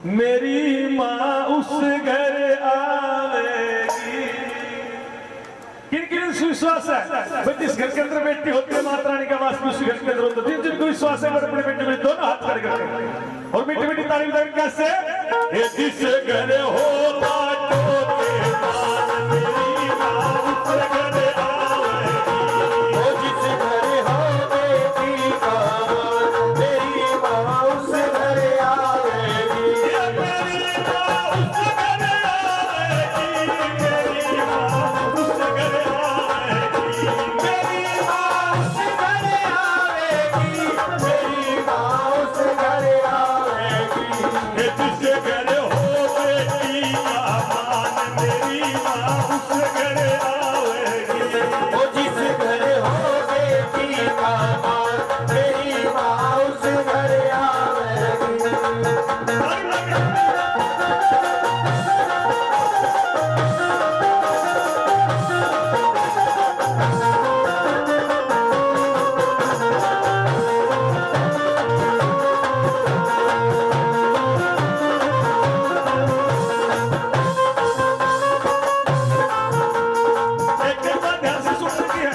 मेरी माँ उस घर आवेगी। किन किन विश्वास है भाई जिस घर के अंदर बेटी होती है माता रानी का वास उस घर के अंदर होता है। जिनको विश्वास है अपने बेटे में दोनों हाथ खड़े करके और मीठी मीठी तारीफ तारीफ कैसे ये जिस घर होता टोके मान मेरी माँ उस घर आवेगी। वो जिस घर हो बेटी का मान मेरी माँ उस घर आवेगी। ये मेरी माँ उस घर आवेगी। मेरी माँ उस घर आवेगी। मेरी माँ उस घर आवेगी। मेरी माँ उस घर आवेगी। ये जिस घर हो बेटी का मान मेरी माँ उस घर आवेगी। वो जिस घर हो बेटी का मान मेरी माँ उस घर आवेगी। एक बात ध्यान से सुन सकी है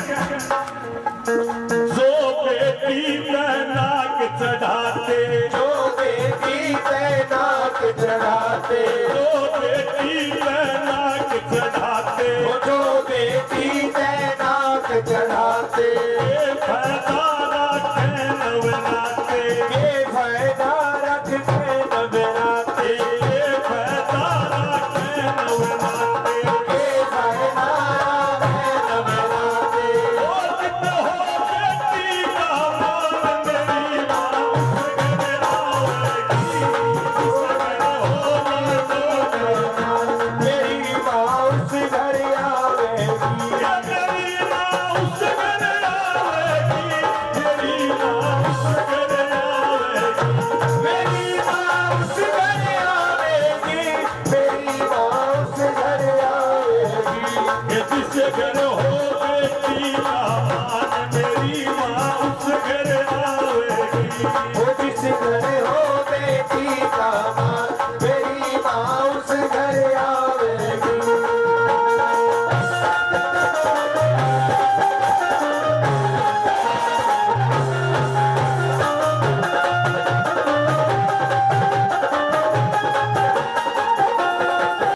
जो बेटी नाक चढ़ाते जो बेटी तैनाक चढ़ाते जो बेटी नाक चढ़ाते वो जो बेटी तैनाक